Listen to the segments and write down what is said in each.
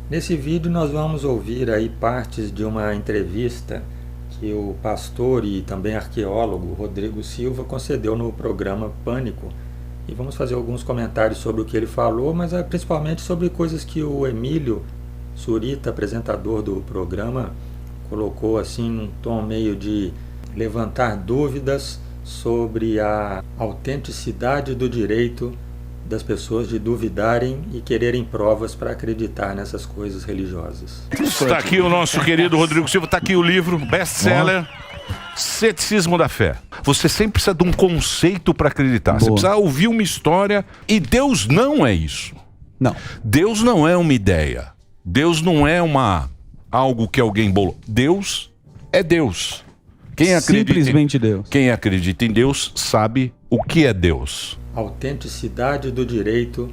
Nesse vídeo nós vamos ouvir aí partes de uma entrevista que o pastor e também arqueólogo Rodrigo Silva concedeu no programa Pânico. E vamos fazer alguns comentários sobre o que ele falou, mas principalmente sobre coisas que o Emílio Surita, apresentador do programa, colocou assim num tom meio de levantar dúvidas sobre a autenticidade do direito das pessoas de duvidarem e quererem provas para acreditar nessas coisas religiosas. Está aqui o nosso querido Rodrigo Silva, está aqui o livro, best-seller, Ceticismo da Fé. Você sempre precisa de um conceito para acreditar. Boa. Você precisa ouvir uma história e Deus não é isso. Não. Deus não é uma ideia. Deus não é algo que alguém bolou. Deus é Deus. Simplesmente Deus. Quem acredita em Deus sabe o que é Deus. Autenticidade do direito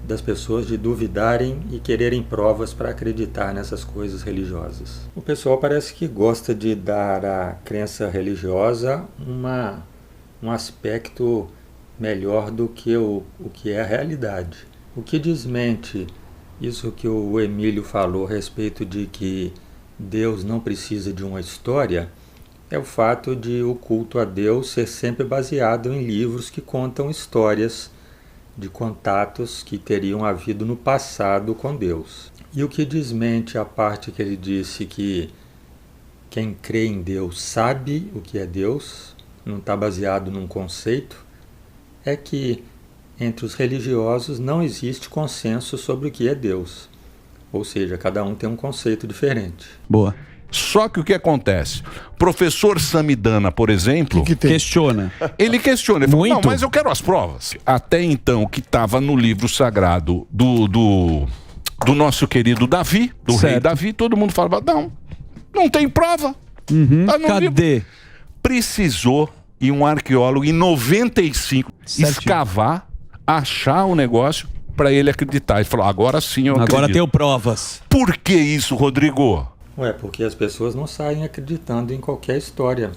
das pessoas de duvidarem e quererem provas para acreditar nessas coisas religiosas. O pessoal parece que gosta de dar à crença religiosa um aspecto melhor do que o que é a realidade. O que desmente isso que o Emílio falou a respeito de que Deus não precisa de uma história é o fato de o culto a Deus ser sempre baseado em livros que contam histórias de contatos que teriam havido no passado com Deus. E o que desmente a parte que ele disse que quem crê em Deus sabe o que é Deus, não está baseado num conceito, é que entre os religiosos não existe consenso sobre o que é Deus. Ou seja, cada um tem um conceito diferente. Boa. Só que o que acontece? Professor Samidana, por exemplo, questiona. Ele questiona. Ele fala, muito. não, mas eu quero as provas. Até então, o que estava no livro sagrado do nosso querido Davi, do rei Davi, todo mundo falava, não tem prova. Tá no Cadê? Livro. Precisou ir um arqueólogo em 95 escavar, achar o negócio para ele acreditar. Ele falou, agora sim eu acredito. Agora tenho provas. Por que isso, Rodrigo? Porque as pessoas não saem acreditando em qualquer história,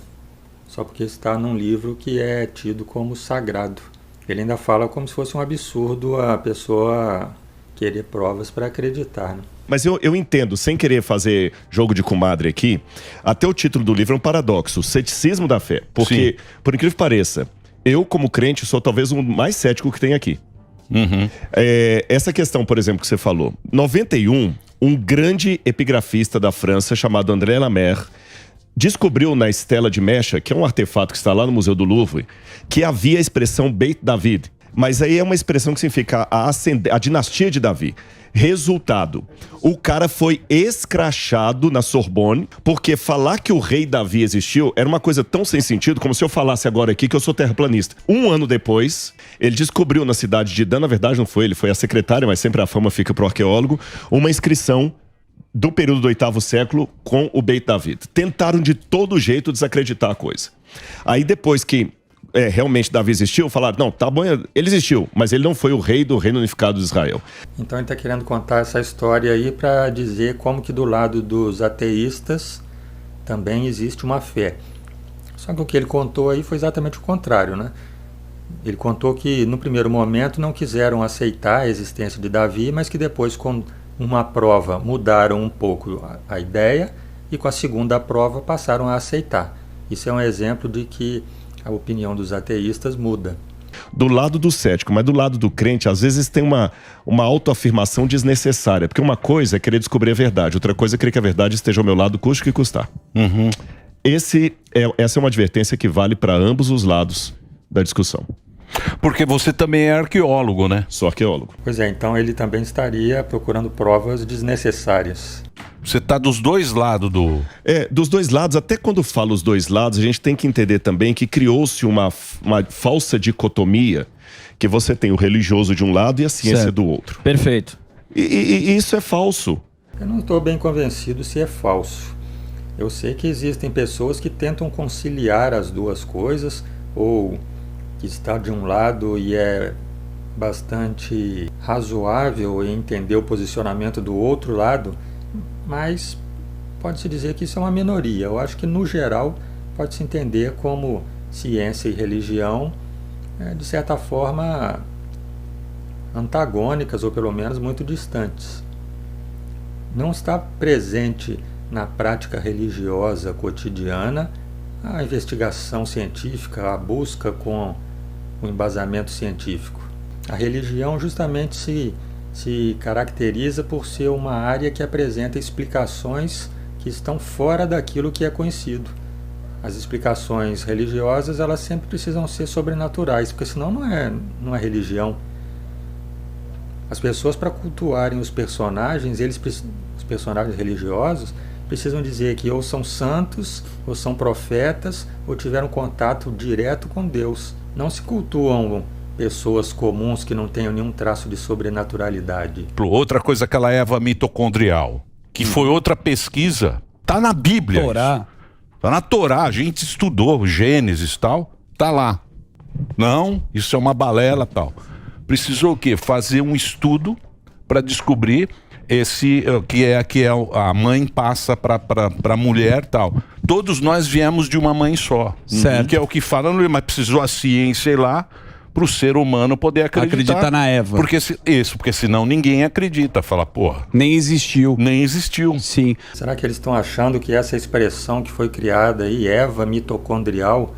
só porque está num livro que é tido como sagrado. Ele ainda fala como se fosse um absurdo a pessoa querer provas para acreditar, né? Mas eu entendo, sem querer fazer jogo de comadre aqui, até o título do livro é um paradoxo, Ceticismo da Fé. Porque, por incrível que pareça, eu como crente sou talvez o mais cético que tem aqui. Essa questão, por exemplo, que você falou. 91, um grande epigrafista da França chamado André Lemaire descobriu na Estela de Mecha, que é um artefato que está lá no Museu do Louvre, que havia a expressão Beit David. Mas aí é uma expressão que significa a dinastia de Davi. Resultado, o cara foi escrachado na Sorbonne, porque falar que o rei Davi existiu era uma coisa tão sem sentido, como se eu falasse agora aqui que eu sou terraplanista. Um ano depois, ele descobriu na cidade de Dan, na verdade não foi ele, foi a secretária, mas sempre a fama fica pro arqueólogo, uma inscrição do período do 8º século com o Beit David. Tentaram de todo jeito desacreditar a coisa. Aí depois que realmente Davi existiu, falaram, não, tá bom, ele existiu, mas ele não foi o rei do Reino Unificado de Israel. Então ele está querendo contar essa história aí para dizer como que do lado dos ateístas também existe uma fé. Só que o que ele contou aí foi exatamente o contrário, né? Ele contou que no primeiro momento não quiseram aceitar a existência de Davi, mas que depois com uma prova mudaram um pouco a ideia e com a segunda prova passaram a aceitar. Isso é um exemplo de que a opinião dos ateístas muda. Do lado do cético, mas do lado do crente, às vezes tem uma autoafirmação desnecessária. Porque uma coisa é querer descobrir a verdade, outra coisa é querer que a verdade esteja ao meu lado, custe o que custar. Essa é uma advertência que vale para ambos os lados da discussão. Porque você também é arqueólogo, né? Sou arqueólogo. Pois é, então ele também estaria procurando provas desnecessárias. Você está dos dois lados do... dos dois lados. Até quando falo os dois lados, a gente tem que entender também que criou-se uma falsa dicotomia, que você tem o religioso de um lado e a ciência do outro. Perfeito. E isso é falso. Eu não estou bem convencido se é falso. Eu sei que existem pessoas que tentam conciliar as duas coisas, ou que está de um lado e é bastante razoável em entender o posicionamento do outro lado, mas pode-se dizer que isso é uma minoria. Eu acho que, no geral, pode-se entender como ciência e religião, de certa forma, antagônicas ou pelo menos muito distantes. não está presente na prática religiosa cotidiana a investigação científica, a busca com o embasamento científico. A religião justamente se caracteriza por ser uma área que apresenta explicações que estão fora daquilo que é conhecido. As explicações religiosas, elas sempre precisam ser sobrenaturais, porque senão não é religião. As pessoas, para cultuarem os personagens, os personagens religiosos, precisam dizer que ou são santos, ou são profetas, ou tiveram contato direto com Deus. Não se cultuam pessoas comuns que não tenham nenhum traço de sobrenaturalidade. Outra coisa, aquela Eva mitocondrial, que foi outra pesquisa, tá na Bíblia. Torá. Tá na Torá, a gente estudou Gênesis e tal, tá lá. Não, isso é uma balela tal. Precisou o quê? Fazer um estudo para descobrir esse que a mãe passa para a mulher tal. Todos nós viemos de uma mãe só. Certo. Que é o que fala, mas precisou a ciência ir lá para o ser humano poder acreditar na Eva. Porque senão ninguém acredita. Fala, porra. Nem existiu. Nem existiu. Sim. Será que eles estão achando que essa expressão que foi criada aí, Eva mitocondrial,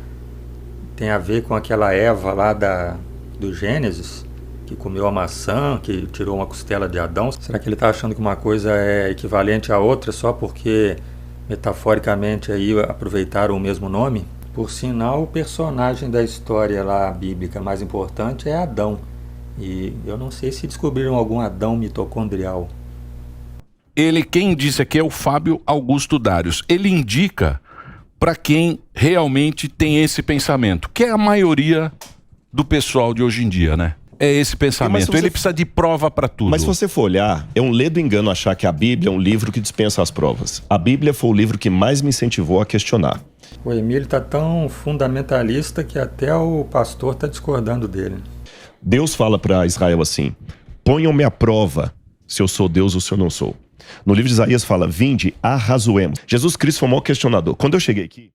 tem a ver com aquela Eva lá do Gênesis, que comeu a maçã, que tirou uma costela de Adão? Será que ele está achando que uma coisa é equivalente à outra só porque, metaforicamente, aí aproveitaram o mesmo nome? Por sinal, o personagem da história lá bíblica mais importante é Adão. E eu não sei se descobriram algum Adão mitocondrial. Quem disse aqui é o Fábio Augusto Darius. Ele indica para quem realmente tem esse pensamento, que é a maioria do pessoal de hoje em dia, né? É esse pensamento. Ele precisa de prova para tudo. Mas se você for olhar, é um ledo engano achar que a Bíblia é um livro que dispensa as provas. A Bíblia foi o livro que mais me incentivou a questionar. O Emílio está tão fundamentalista que até o pastor está discordando dele. Deus fala para Israel assim: ponham-me à prova se eu sou Deus ou se eu não sou. No livro de Isaías fala: vinde, arrazoemos. Jesus Cristo foi o maior questionador. Quando eu cheguei aqui...